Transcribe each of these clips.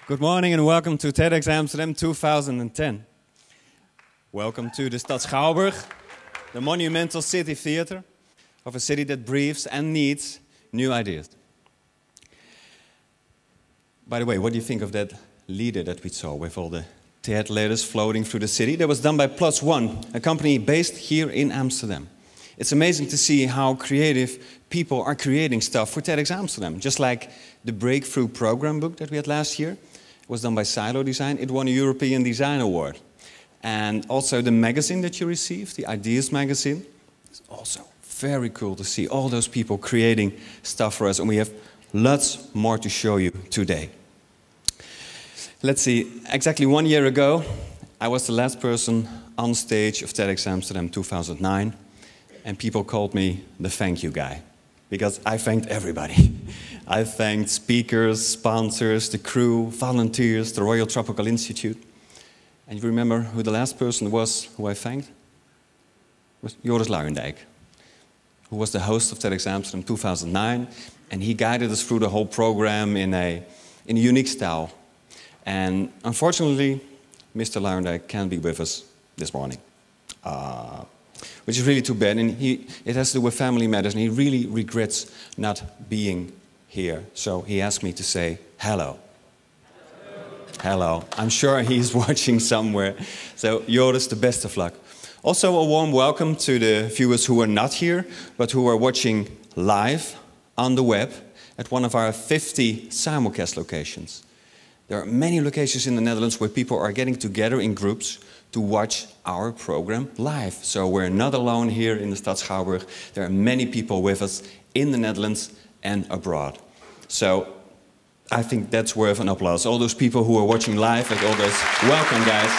Good morning and welcome to TEDxAmsterdam 2010. Welcome to the Stad Schouwburg, the monumental city theater of a city that breathes and needs new ideas. By the way, what do you think of that leader that we saw with all the TED letters floating through the city? That was done by Plus One, a company based here in Amsterdam. It's amazing to see how creative people are creating stuff for TEDxAmsterdam. Just like the Breakthrough Program book that we had last year. It was done by Silo Design. It won a European Design Award. And also the magazine that you received, the Ideas magazine. It's also very cool to see all those people creating stuff for us. And we have lots more to show you today. Let's see, exactly 1 year ago, I was the last person on stage of TEDxAmsterdam 2009. And people called me the thank you guy. Because I thanked everybody. I thanked speakers, sponsors, the crew, volunteers, the Royal Tropical Institute. And you remember who the last person was who I thanked? It was Joris Luijendijk, who was the host of TEDxAmsterdam 2009. And he guided us through the whole program in a unique style. And unfortunately, Mr. Luijendijk can't be with us this morning. Which is really too bad, and it has to do with family matters, and he really regrets not being here. So he asked me to say hello. Hello. I'm sure he's watching somewhere. So Joris, the best of luck. Also a warm welcome to the viewers who are not here, but who are watching live on the web at one of our 50 simulcast locations. There are many locations in the Netherlands where people are getting together in groups to watch our program live. So we're not alone here in the Stad Schouwburg. There are many people with us in the Netherlands and abroad. So I think that's worth an applause. All those people who are watching live, like all those, welcome guys.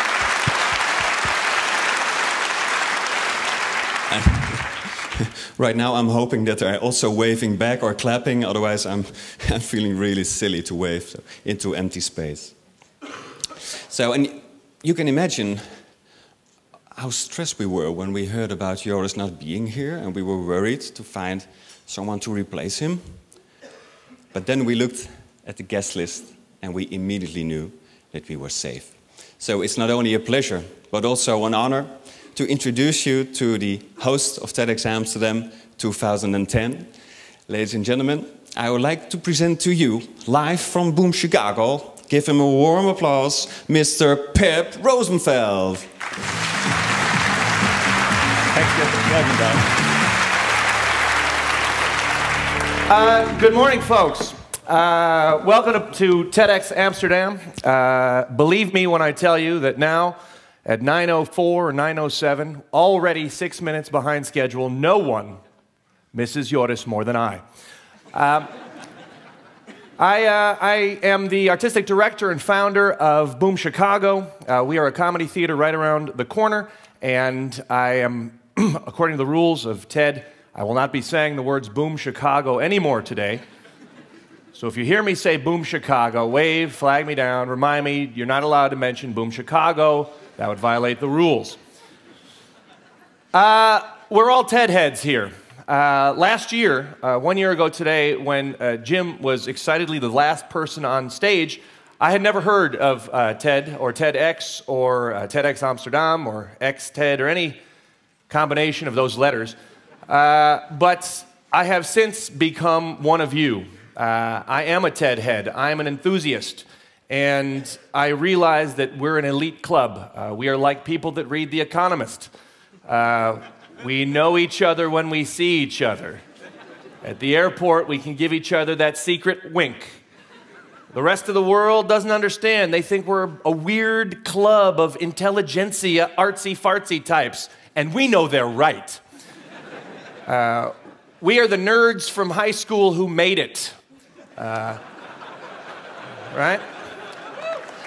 Right now I'm hoping that they're also waving back or clapping, otherwise I'm feeling really silly to wave into empty space. So, and you can imagine how stressed we were when we heard about Joris not being here, and we were worried to find someone to replace him. But then we looked at the guest list and we immediately knew that we were safe. So it's not only a pleasure, but also an honor to introduce you to the host of TEDxAmsterdam 2010. Ladies and gentlemen, I would like to present to you, live from Boom Chicago, give him a warm applause, Mr. Pep Rosenfeld. Good morning, folks. Welcome to TEDxAmsterdam. Believe me when I tell you that now, at 9:04 or 9:07, already 6 minutes behind schedule, no one misses Joris more than I. I am the artistic director and founder of Boom Chicago. We are a comedy theater right around the corner, and I am, according to the rules of TED, I will not be saying the words Boom Chicago anymore today. So if you hear me say Boom Chicago, wave, flag me down, remind me you're not allowed to mention Boom Chicago. That would violate the rules. We're all TED heads here. Last year, 1 year ago today, when Jim was excitedly the last person on stage, I had never heard of TED or TEDx or TEDxAmsterdam or X-TED or any combination of those letters. But I have since become one of you. I am a TED head. I'm an enthusiast. And I realize that we're an elite club. We are like people that read The Economist. We know each other when we see each other. At the airport, we can give each other that secret wink. The rest of the world doesn't understand. They think we're a weird club of intelligentsia, artsy-fartsy types. And we know they're right. We are the nerds from high school who made it. Right?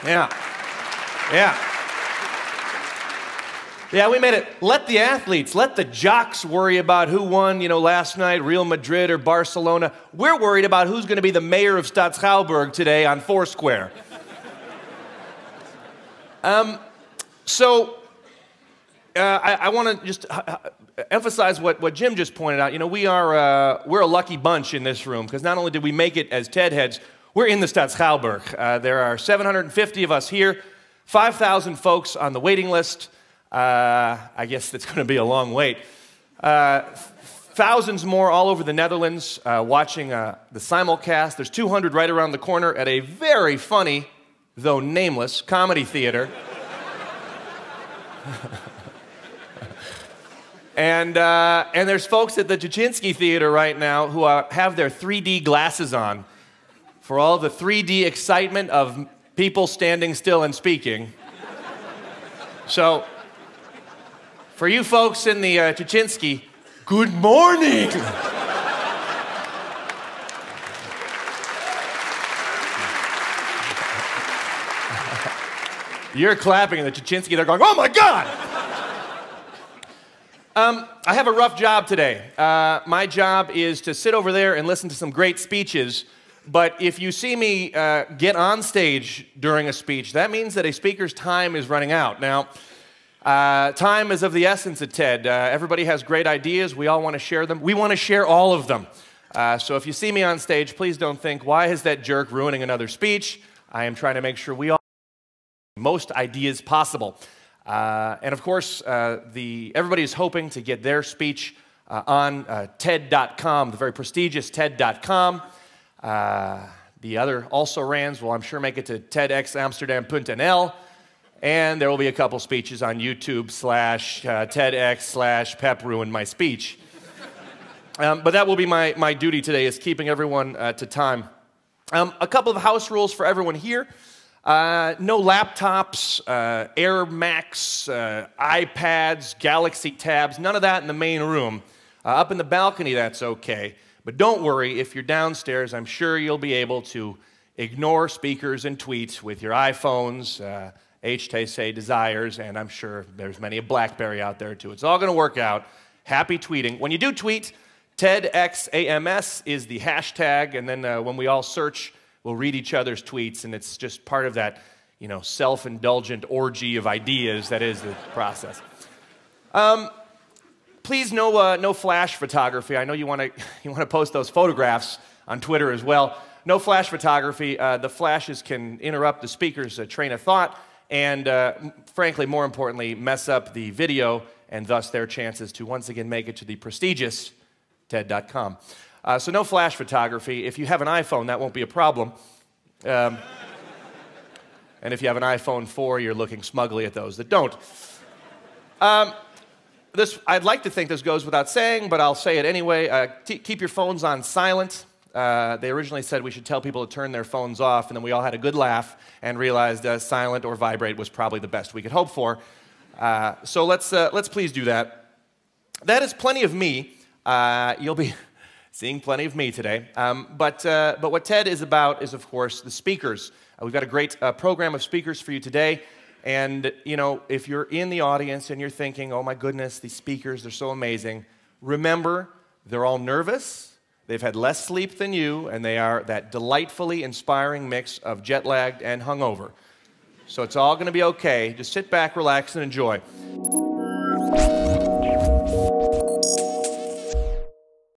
Yeah. Yeah. Yeah, we made it. Let the athletes, let the jocks worry about who won, last night, Real Madrid or Barcelona. We're worried about who's going to be the mayor of Stad Schouwburg today on Foursquare. I want to just emphasize what Jim just pointed out. You know, we're a lucky bunch in this room, because not only did we make it as TED heads, we're in the Stad Schouwburg. There are 750 of us here, 5,000 folks on the waiting list. I guess that's going to be a long wait. Thousands more all over the Netherlands watching the simulcast. There's 200 right around the corner at a very funny, though nameless, comedy theater. And there's folks at the Jaczynski Theater right now who have their 3D glasses on for all the 3D excitement of people standing still and speaking. So, for you folks in the Jaczynski, good morning! You're clapping, and the Jaczynski, they're going, oh my God! I have a rough job today. My job is to sit over there and listen to some great speeches, but if you see me get on stage during a speech, that means that a speaker's time is running out. Now, time is of the essence at TED. Everybody has great ideas. We all want to share them. We want to share all of them. So if you see me on stage, please don't think, why is that jerk ruining another speech? I am trying to make sure we all have the most ideas possible. And of course, everybody is hoping to get their speech on TED.com, the very prestigious TED.com. The other also-rans will, I'm sure, make it to TEDxAmsterdam.nl. And there will be a couple speeches on YouTube /TEDx/Pep ruined my speech. But that will be my duty today, is keeping everyone to time. A couple of house rules for everyone here. No laptops, Air Max, iPads, Galaxy tabs, none of that in the main room. Up in the balcony, that's okay. But don't worry, if you're downstairs, I'm sure you'll be able to ignore speakers and tweets with your iPhones, HTC Desires, and I'm sure there's many a BlackBerry out there too. It's all going to work out. Happy tweeting. When you do tweet, TEDxAMS is the hashtag, and then when we all search, we'll read each other's tweets, and it's just part of that, you know, self-indulgent orgy of ideas that is the process. Please, no flash photography. I know you want to post those photographs on Twitter as well. No flash photography. The flashes can interrupt the speaker's train of thought, and frankly, more importantly, mess up the video, and thus their chances to once again make it to the prestigious TED.com. So no flash photography. If you have an iPhone, that won't be a problem. And if you have an iPhone 4, you're looking smugly at those that don't. I'd like to think this goes without saying, but I'll say it anyway. Keep your phones on silent. They originally said we should tell people to turn their phones off, and then we all had a good laugh and realized silent or vibrate was probably the best we could hope for. So let's please do that. That is plenty of me. You'll be seeing plenty of me today. But what TED is about is, of course, the speakers. We've got a great program of speakers for you today. And, you know, if you're in the audience and you're thinking, oh my goodness, these speakers, they're so amazing, remember, they're all nervous, they've had less sleep than you, and they are that delightfully inspiring mix of jet-lagged and hungover. So it's all going to be okay. Just sit back, relax, and enjoy.